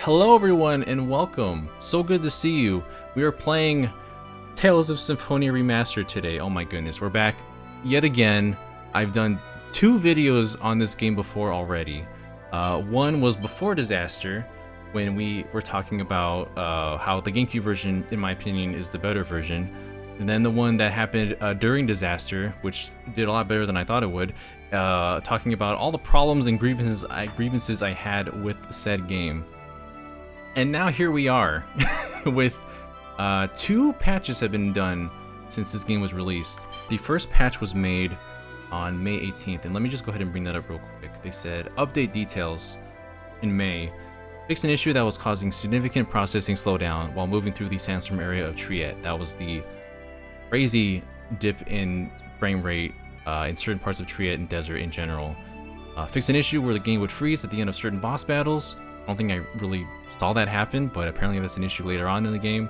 Hello everyone and welcome. So good to see you. We are playing Tales of Symphonia Remastered today. Oh my goodness, we're back yet again. I've done 2 videos on this game before already. One was before Disaster, when we were talking about how the GameCube version, in my opinion, is the better version. And then the one that happened during Disaster, which did a lot better than I thought it would, talking about all the problems and grievances I had with said game. And now here we are, with 2 patches have been done since this game was released. The first patch was made on May 18th, and let me just go ahead and bring that up real quick. They said, update details in May. Fix an issue that was causing significant processing slowdown while moving through the sandstorm area of Triet. That was the crazy dip in frame rate in certain parts of Triet and Desert in general. Fix an issue where the game would freeze at the end of certain boss battles. I don't think I really saw that happen, but apparently that's an issue later on in the game.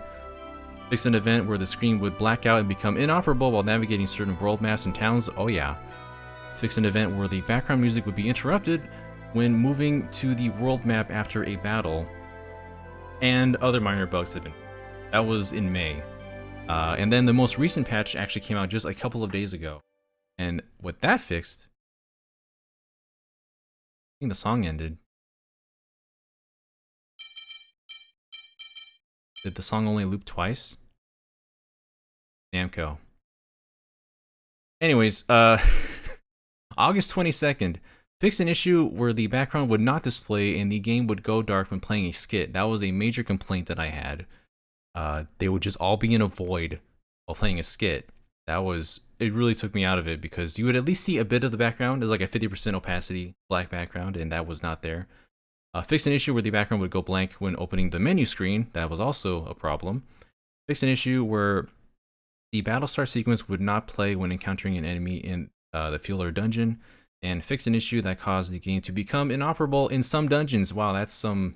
Fix an event where the screen would black out and become inoperable while navigating certain world maps and towns. Oh yeah. Fix an event where the background music would be interrupted when moving to the world map after a battle. And other minor bugs have been. That was in May. And then the most recent patch actually came out just a couple of days ago. And what that fixed, I think the song ended. Did the song only loop twice? Namco. Anyways, August 22nd, fixed an issue where the background would not display and the game would go dark when playing a skit. That was a major complaint that I had. They would just all be in a void while playing a skit. It really took me out of it because you would at least see a bit of the background. There's like a 50% opacity black background, and that was not there. Fix an issue where the background would go blank when opening the menu screen. That was also a problem. Fix an issue where the battle start sequence would not play when encountering an enemy in the field or dungeon. And fix an issue that caused the game to become inoperable in some dungeons. Wow, that's some...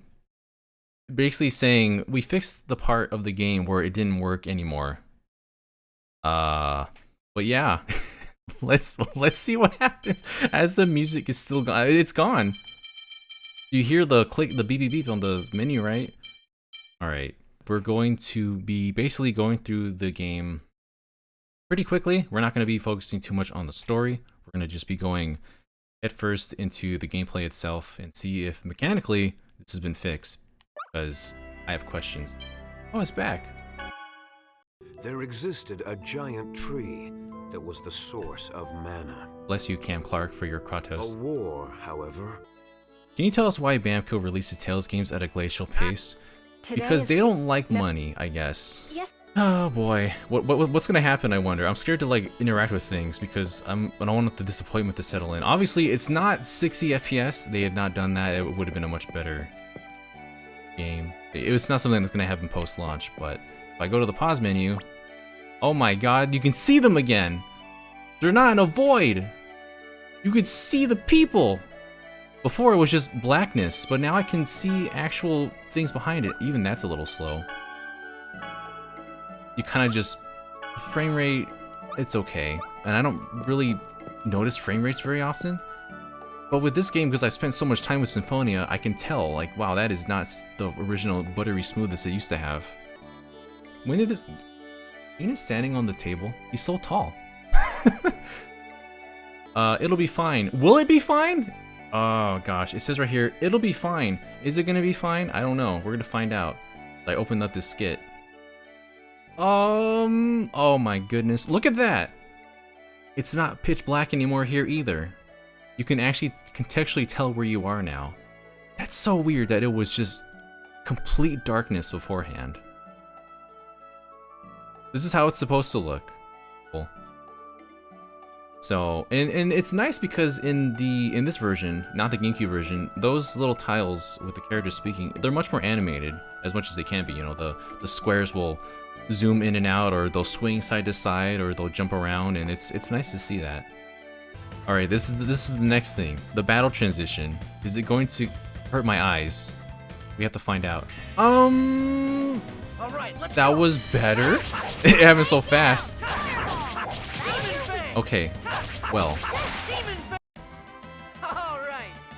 basically saying we fixed the part of the game where it didn't work anymore. But yeah, let's see what happens as the music is still gone. It's gone. You hear the click, the beep beep beep on the menu, right? All right, we're going to be basically going through the game pretty quickly. We're not going to be focusing too much on the story. We're going to just be going head first into the gameplay itself and see if mechanically this has been fixed, because I have questions. Oh, it's back. There existed a giant tree that was the source of mana. Bless you, Cam Clark, for your Kratos. A war, however. Can you tell us why Bamco releases Tales games at a glacial pace? Because they don't like money, I guess. Yes. Oh boy, what's gonna happen? I wonder. I'm scared to like interact with things because I don't want the disappointment to settle in. Obviously, it's not 60 FPS. They have not done that. It would have been a much better game. It's not something that's gonna happen post-launch. But if I go to the pause menu, oh my God, you can see them again. They're not in a void. You could see the people. Before it was just blackness, but now I can see actual things behind it. Even that's a little slow. You kind of just... frame rate, it's okay. And I don't really notice frame rates very often. But with this game, because I spent so much time with Symphonia, I can tell, like, wow, that is not the original buttery smoothness it used to have. When did this... Unit standing on the table? He's so tall. It'll be fine. Will it be fine? Oh gosh, it says right here, it'll be fine. Is it gonna be fine? I don't know. We're gonna find out. I opened up this skit. Oh my goodness. Look at that. It's not pitch black anymore here either. You can actually contextually tell where you are now. That's so weird that it was just complete darkness beforehand. This is how it's supposed to look. Cool. So, and it's nice because in this version, not the GameCube version, those little tiles with the characters speaking, they're much more animated, as much as they can be. You know, the squares will zoom in and out, or they'll swing side to side, or they'll jump around, and it's nice to see that. All right, this is the next thing. The battle transition. Is it going to hurt my eyes? We have to find out. All right, that was better. It happened so fast. Okay, well.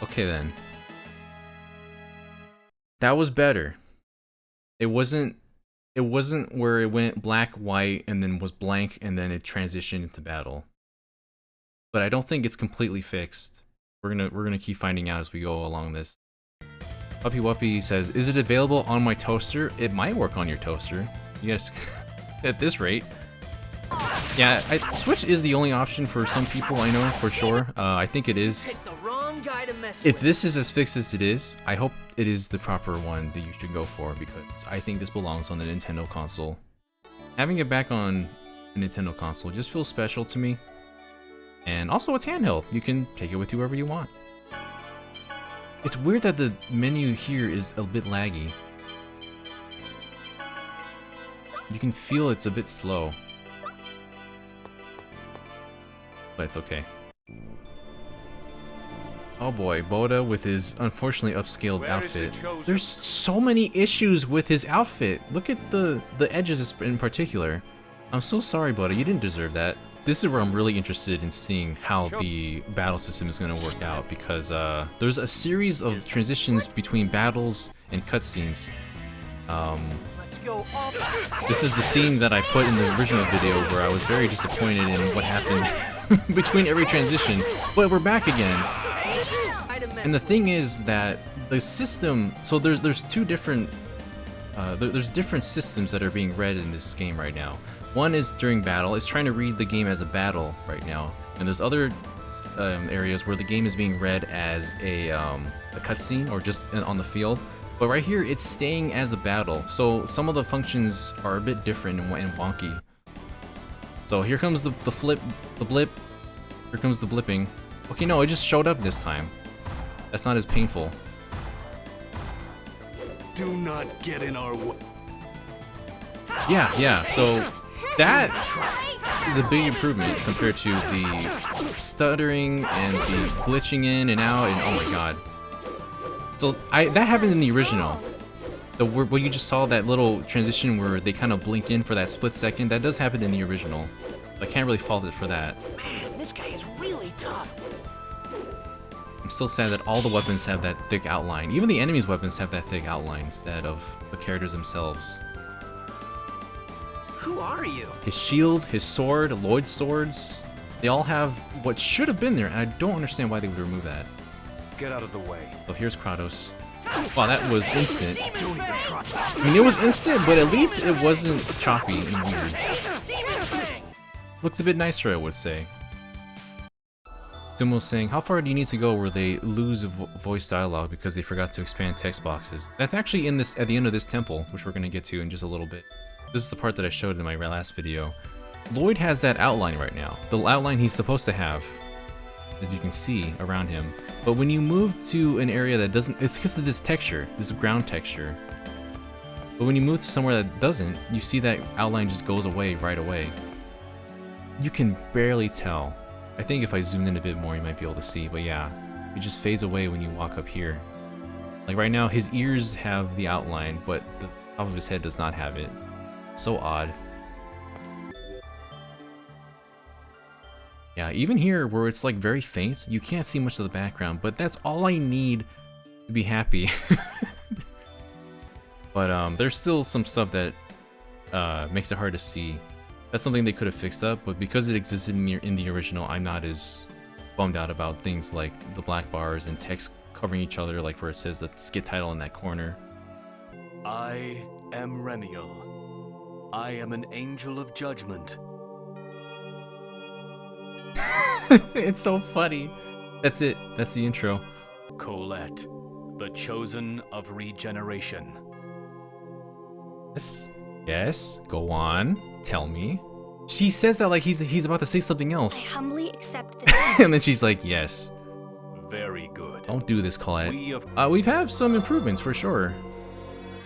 Okay then. That was better. It wasn't where it went black, white, and then was blank, and then it transitioned into battle. But I don't think it's completely fixed. We're gonna keep finding out as we go along this. Puppy Wuppy says, "Is it available on my toaster?" It might work on your toaster. Yes, at this rate. Yeah, Switch is the only option for some people, I know for sure. I think it is. If this is as fixed as it is, I hope it is the proper one that you should go for, because I think this belongs on the Nintendo console. Having it back on a Nintendo console just feels special to me. And also it's handheld. You can take it with you wherever you want. It's weird that the menu here is a bit laggy. You can feel it's a bit slow. But it's okay. Oh boy, Boda with his unfortunately upscaled outfit. There's so many issues with his outfit. Look at the edges in particular. I'm so sorry, Boda, you didn't deserve that. This is where I'm really interested in seeing how the battle system is going to work out, because there's a series of transitions between battles and cutscenes. This is the scene that I put in the original video where I was very disappointed in what happened between every transition, but we're back again. And the thing is that the system, so there's two different, there's different systems that are being read in this game right now. One is during battle, it's trying to read the game as a battle right now, and there's other areas where the game is being read as a cutscene or just on the field. But right here, it's staying as a battle, so some of the functions are a bit different and wonky. So here comes the flip, the blip. Here comes the blipping. Okay, no, it just showed up this time. That's not as painful. Do not get in our way. Yeah, so that is a big improvement compared to the stuttering and the glitching in and out, and oh my god. So that happened in the original. What you just saw, that little transition where they kind of blink in for that split second, that does happen in the original. I can't really fault it for that. Man, this guy is really tough. I'm still sad that all the weapons have that thick outline. Even the enemies' weapons have that thick outline instead of the characters themselves. Who are you? His shield, his sword, Lloyd's swords, they all have what should have been there, and I don't understand why they would remove that. Get out of the way. So here's Kratos. Wow, that was instant. Don't even try. I mean, it was instant, but at least it wasn't choppy and weird. Looks a bit nicer, I would say. Dumo's saying, how far do you need to go where they lose voice dialogue because they forgot to expand text boxes? That's actually in this at the end of this temple, which we're going to get to in just a little bit. This is the part that I showed in my last video. Lloyd has that outline right now. The outline he's supposed to have, as you can see around him. But when you move to an area that doesn't, it's because of this texture, this ground texture. But when you move to somewhere that doesn't, you see that outline just goes away right away. You can barely tell. I think if I zoomed in a bit more, you might be able to see, but yeah, it just fades away when you walk up here. Like right now, his ears have the outline, but the top of his head does not have it. So odd. Yeah, even here where it's like very faint, you can't see much of the background, but that's all I need to be happy. But there's still some stuff that makes it hard to see. That's something they could have fixed up, but because it existed in the original, I'm not as bummed out about things like the black bars and text covering each other, like where it says the skit title in that corner. I am Remiel. I am an angel of judgment. It's so funny. That's it. That's the intro. Colette, the chosen of regeneration. Yes. Yes. Go on. Tell me. She says that like he's about to say something I else. humbly accept this. And then she's like, yes. Very good. Don't do this, Colette. We've We've some improvements for sure.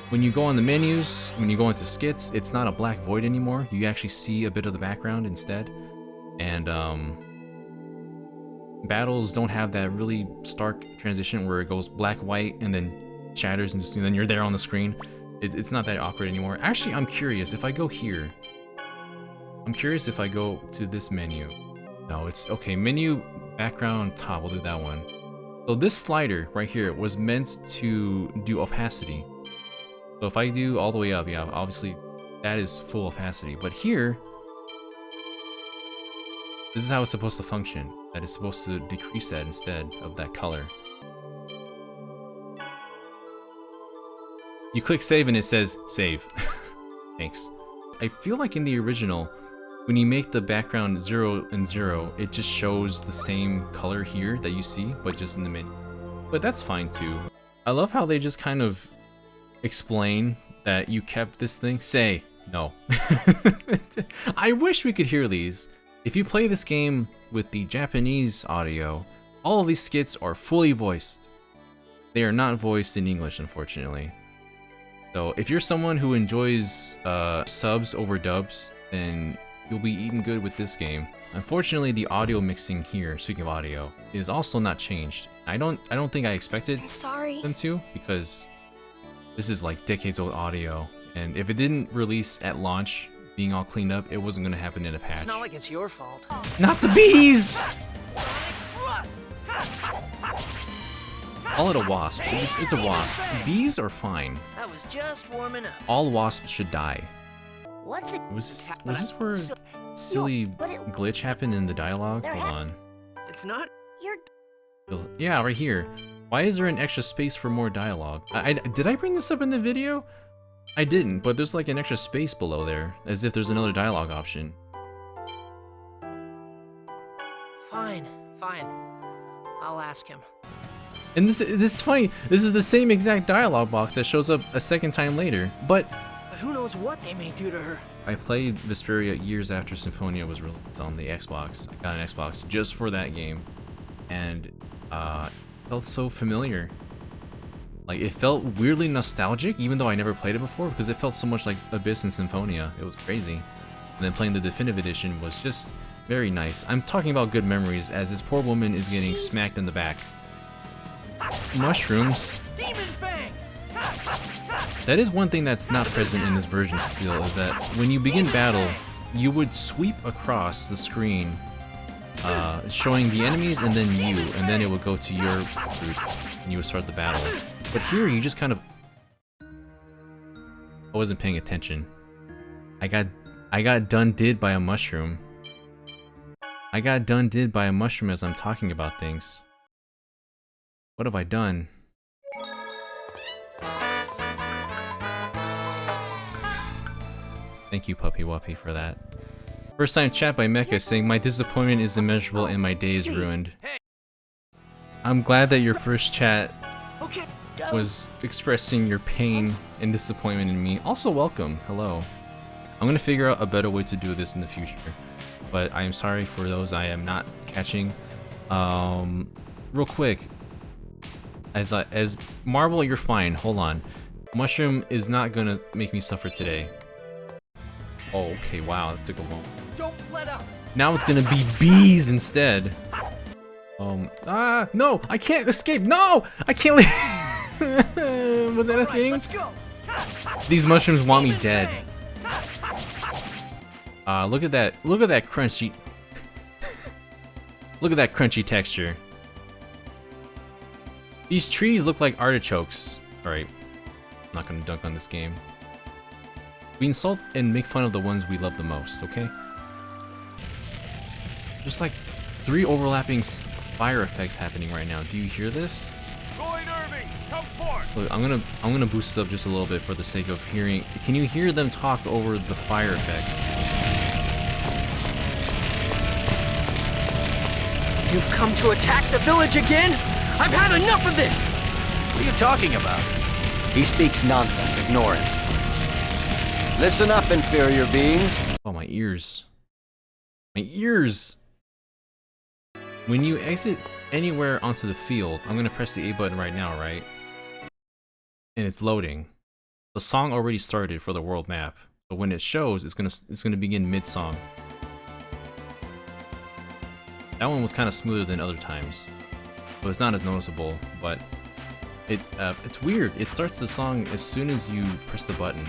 When you go on the menus, when you go into skits, it's not a black void anymore. You actually see a bit of the background instead. And battles don't have that really stark transition where it goes black, white, and then shatters, and then you're there on the screen. It's not that awkward anymore. Actually, I'm curious if I go here. I'm curious if I go to this menu. No, it's okay. Menu, background, top. We'll do that one. So this slider right here was meant to do opacity. So if I do all the way up, yeah, obviously that is full opacity. But here, this is how it's supposed to function. That is supposed to decrease that instead of that color. You click save and it says save. Thanks. I feel like in the original, when you make the background 0 and 0, it just shows the same color here that you see, but just in the menu. But that's fine too. I love how they just kind of explain that you kept this thing. Say no. I wish we could hear these. If you play this game with the Japanese audio, all of these skits are fully voiced. They are not voiced in English, unfortunately. So if you're someone who enjoys subs over dubs, then you'll be eating good with this game. Unfortunately, the audio mixing here, speaking of audio, is also not changed. I don't think I expected them to, because this is like decades old audio, and if it didn't release at launch, being all cleaned up, it wasn't gonna happen in a patch. It's not like it's your fault. Not the bees! Call it a wasp. It's a wasp. Bees are fine. I was just warming up. All wasps should die. What's it? Was this where silly glitch happened in the dialogue? Hold on. It's not. You're Yeah, right here. Why is there an extra space for more dialogue? Did I bring this up in the video? I didn't, but there's like an extra space below there, as if there's another dialogue option. Fine. I'll ask him. And this is funny. This is the same exact dialogue box that shows up a second time later, but But who knows what they may do to her. I played Vesperia years after Symphonia was released on the Xbox. I got an Xbox just for that game, and it felt so familiar. Like, it felt weirdly nostalgic, even though I never played it before, because it felt so much like Abyss and Symphonia. It was crazy. And then playing the Definitive Edition was just very nice. I'm talking about good memories, as this poor woman is getting smacked in the back. Mushrooms. Demon Fang! That is one thing that's not present in this version still, is that when you begin battle, you would sweep across the screen, showing the enemies and then you, and then it would go to your group, and you would start the battle. But here, you just kind of... I wasn't paying attention. I got done did by a mushroom. I got done did by a mushroom as I'm talking about things. What have I done? Thank you, Puppy Wuppy, for that. First time chat by Mecha saying, my disappointment is immeasurable and my day is ruined. I'm glad that your first chat was expressing your pain and disappointment in me. Also, welcome. Hello. I'm gonna figure out a better way to do this in the future, but I am sorry for those I am not catching. Real quick, as Marble, you're fine. Hold on. Mushroom is not gonna make me suffer today. Oh, okay, wow, that took a long. Don't let up. Now it's gonna be bees instead. No, I can't escape. No, I can't leave. Was that a thing? Let's go. These mushrooms want me dead. Look at that crunchy. Look at that crunchy texture. These trees look like artichokes. Alright, I'm not gonna dunk on this game. We insult and make fun of the ones we love the most, okay? There's like 3 overlapping fire effects happening right now. Do you hear this? Lloyd Irving, come forth. Look, I'm gonna boost this up just a little bit for the sake of hearing. Can you hear them talk over the fire effects? You've come to attack the village again? I've had enough of this! What are you talking about? He speaks nonsense. Ignore him. Listen up, inferior beings. Oh, my ears. My ears! When you exit anywhere onto the field, I'm gonna press the A button right now, right? And it's loading. The song already started for the world map, but when it shows, it's gonna begin mid-song. That one was kind of smoother than other times, so it's not as noticeable. But it's weird. It starts the song as soon as you press the button.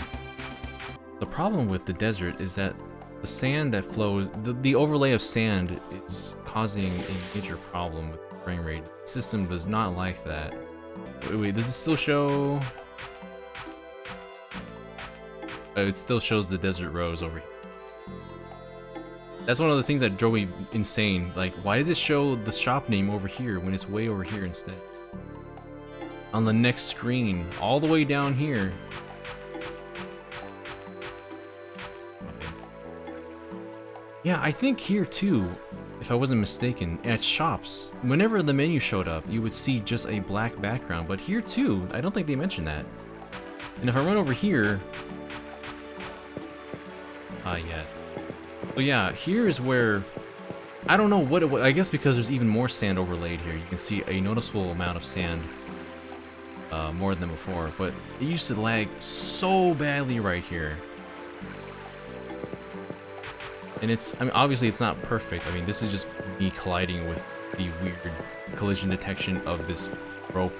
The problem with the desert is that the sand that flows, the overlay of sand is causing a major problem with frame rate. System does not like that. Wait, does it still show? It still shows the desert rose over here. That's one of the things that drove me insane. Like, why does it show the shop name over here when it's way over here instead? On the next screen, all the way down here. Yeah, I think here too, if I wasn't mistaken, at shops, whenever the menu showed up, you would see just a black background. But here too, I don't think they mentioned that. And if I run over here... yes. So yeah, here is where... I don't know what it was. I guess because there's even more sand overlaid here. You can see a noticeable amount of sand. More than before. But it used to lag so badly right here. And it's, I mean, obviously it's not perfect. I mean, this is just me colliding with the weird collision detection of this rope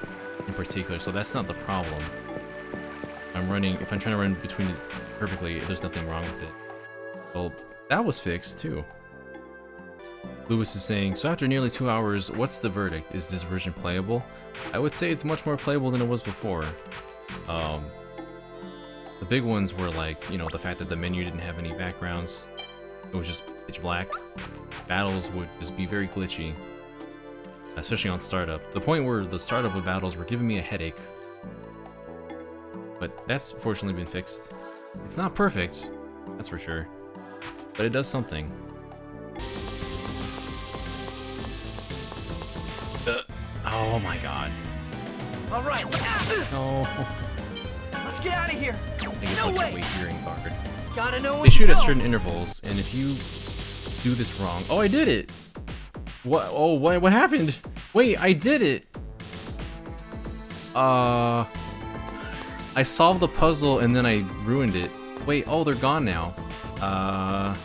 in particular, so that's not the problem. If I'm trying to run between it perfectly, there's nothing wrong with it. Well, that was fixed too. Lewis is saying, so after nearly 2 hours, what's the verdict? Is this version playable? I would say it's much more playable than it was before. The big ones were like, you know, the fact that the menu didn't have any backgrounds. It was just pitch black. Battles would just be very glitchy, especially on startup. The point where the startup of battles were giving me a headache. But that's fortunately been fixed. It's not perfect, that's for sure, but it does something. Oh my god. All right. No. Let's get out of here. I guess I'll just wait here and guard. Gotta know They shoot at certain intervals, and if you do this wrong... Oh, I did it! What? Oh, what happened? Wait, I did it! I solved the puzzle and then I ruined it. Wait, oh, they're gone now. I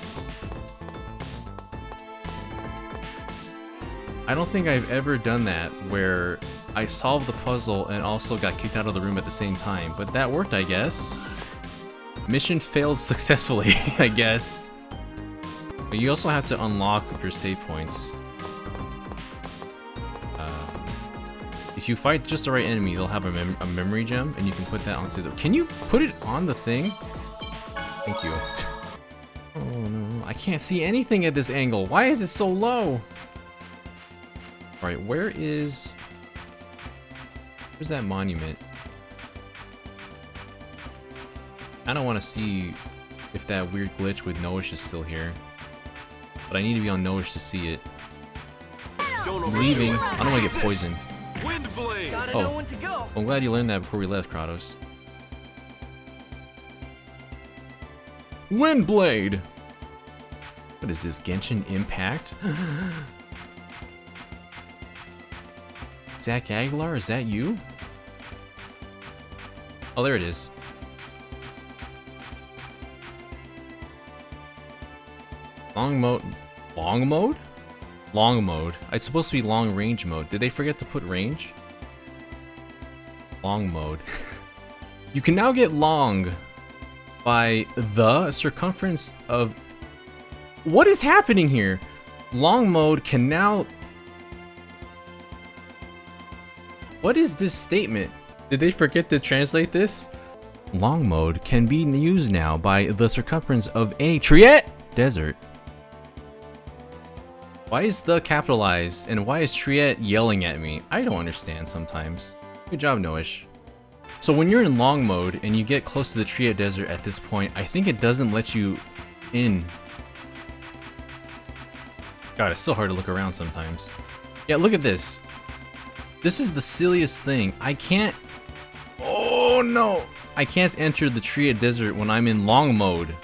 don't think I've ever done that, where I solved the puzzle and also got kicked out of the room at the same time, but that worked, I guess. Mission failed successfully, I guess. But you also have to unlock your save points. If you fight just the right enemy, they'll have a memory gem, and you can put that onto the... Can you put it on the thing? Thank you. Oh no, I can't see anything at this angle. Why is it so low? Alright, where's that monument? I don't want to see if that weird glitch with Noish is still here. But I need to be on Noish to see it. I'm leaving. I don't want to get poisoned. Oh, I'm glad you learned that before we left, Kratos. Windblade! What is this, Genshin Impact? Zach Aguilar, is that you? Oh, there it is. Long mode? Long mode? It's supposed to be long range mode. Did they forget to put range? Long mode. You can now get long by the circumference of... What is happening here? Long mode can now... What is this statement? Did they forget to translate this? Long mode can be used now by the circumference of a Triet desert. Why is the capitalized, and why is Triet yelling at me? I don't understand sometimes. Good job, Noish. So when you're in long mode and you get close to the Triet desert at this point, I think it doesn't let you in. God, it's so hard to look around sometimes. Yeah, look at this. This is the silliest thing. I can't... Oh no! I can't enter the Triet desert when I'm in long mode.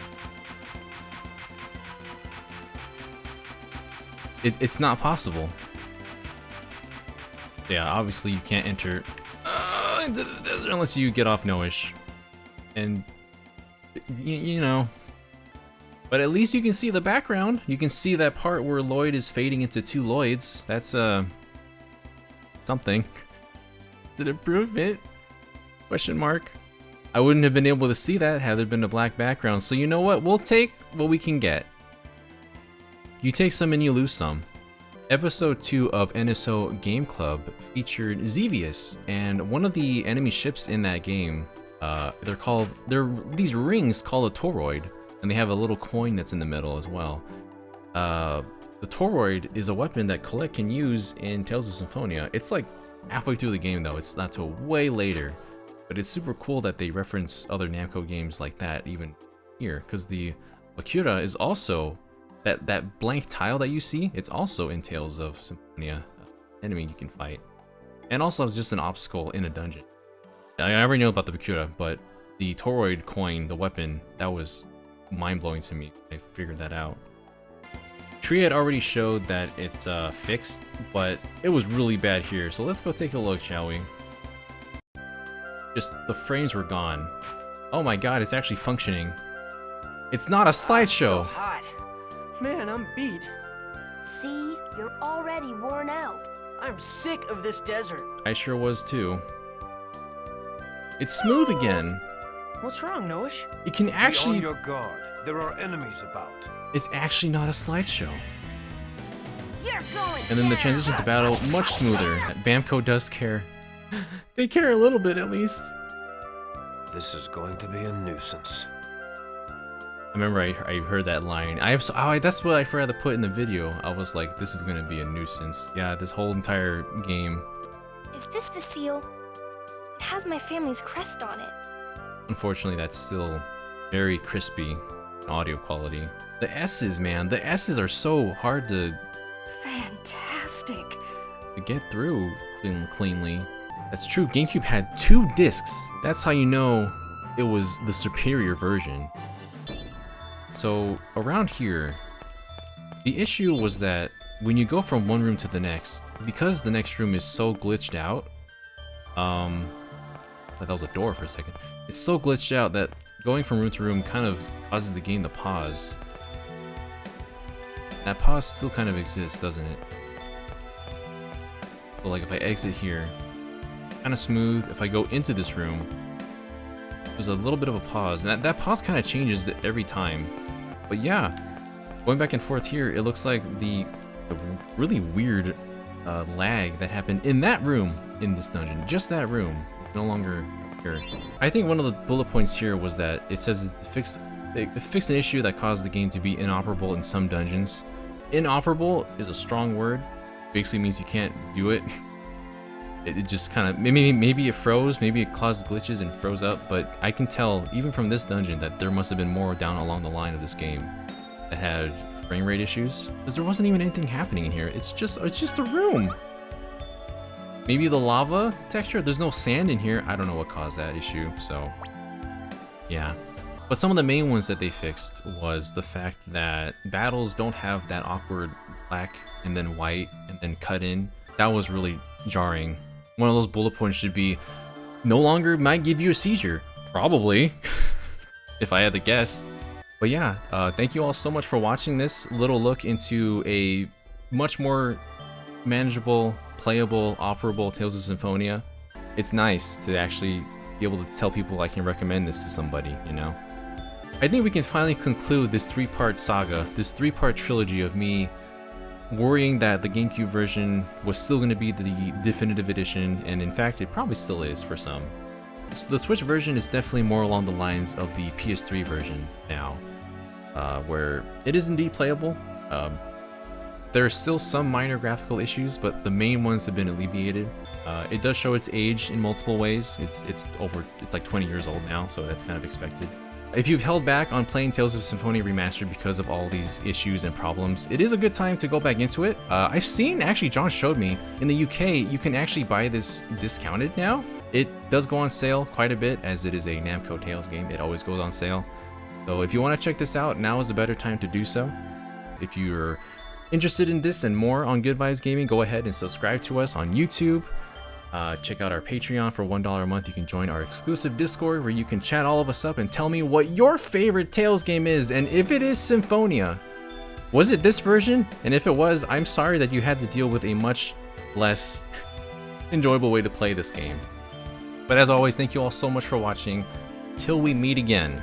It's not possible. Yeah, obviously you can't enter into the desert unless you get off Noish. And, you know. But at least you can see the background. You can see that part where Lloyd is fading into two Lloyds. That's, something. It's an improvement? Question mark. I wouldn't have been able to see that had there been a black background. So you know what? We'll take what we can get. You take some and you lose some. Episode 2 of NSO Game Club featured Xevious, and one of the enemy ships in that game, they're these rings called a toroid, and they have a little coin that's in the middle as well. The toroid is a weapon that Colette can use in Tales of Symphonia. It's like halfway through the game though, it's not till way later. But it's super cool that they reference other Namco games like that even here, because the Akira is also, that blank tile that you see, it's also in Tales of Symphonia, enemy you can fight. And also it's just an obstacle in a dungeon. I already know about the Bakura, but the toroid coin, the weapon, that was mind-blowing to me. I figured that out. Tree had already showed that it's fixed, but it was really bad here, so let's go take a look, shall we? Just, the frames were gone. Oh my god, it's actually functioning. It's not a slideshow! So hot. Man, I'm beat. See? You're already worn out. I'm sick of this desert. I sure was too. It's smooth again. What's wrong, Nosh? It can actually... Be on your guard. There are enemies about. It's actually not a slideshow. You're going And then the down. transition to battle, much smoother. Bamco does care. They care a little bit at least. This is going to be a nuisance. I remember I heard that line. That's what I forgot to put in the video. I was like, this is gonna be a nuisance. Yeah, this whole entire game. Is this the seal? It has my family's crest on it. Unfortunately, that's still very crispy in audio quality. The S's, man, the S's are so hard to Fantastic. get through cleanly. That's true, GameCube had 2 discs. That's how you know it was the superior version. So around here, the issue was that when you go from one room to the next, because the next room is so glitched out, I thought that was a door for a second. It's so glitched out that going from room to room kind of causes the game to pause. That pause still kind of exists, doesn't it? So like if I exit here, kind of smooth. If I go into this room, there's a little bit of a pause. And that pause kind of changes every time. But yeah, going back and forth here, it looks like the really weird lag that happened in that room in this dungeon. Just that room. No longer here. I think one of the bullet points here was that it says it's fix an issue that caused the game to be inoperable in some dungeons. Inoperable is a strong word. Basically means you can't do it. It just kind of, maybe it froze, maybe it caused glitches and froze up, but I can tell, even from this dungeon, that there must have been more down along the line of this game that had frame rate issues, because there wasn't even anything happening in here. It's just a room. Maybe the lava texture? There's no sand in here. I don't know what caused that issue, so yeah. But some of the main ones that they fixed was the fact that battles don't have that awkward black and then white and then cut in. That was really jarring. One of those bullet points should be, no longer might give you a seizure. Probably, if I had to guess. But yeah, thank you all so much for watching this little look into a much more manageable, playable, operable Tales of Symphonia. It's nice to actually be able to tell people I can recommend this to somebody, you know? I think we can finally conclude this 3-part saga, this 3-part trilogy of me worrying that the GameCube version was still going to be the definitive edition, and in fact it probably still is for some. The Switch version is definitely more along the lines of the PS3 version now, where it is indeed playable. There are still some minor graphical issues, but the main ones have been alleviated. It does show its age in multiple ways. It's like 20 years old now, so that's kind of expected. If you've held back on playing Tales of Symphonia Remastered because of all these issues and problems, it is a good time to go back into it. I've seen, actually John showed me, in the UK you can actually buy this discounted now. It does go on sale quite a bit, as it is a Namco Tales game. It always goes on sale. So if you want to check this out, now is a better time to do so. If you're interested in this and more on Good Vibes Gaming, go ahead and subscribe to us on YouTube. Check out our Patreon for $1 a month. You can join our exclusive Discord where you can chat all of us up and tell me what your favorite Tales game is, and if it is Symphonia. Was it this version? And if it was, I'm sorry that you had to deal with a much less enjoyable way to play this game. But as always, thank you all so much for watching. Till we meet again.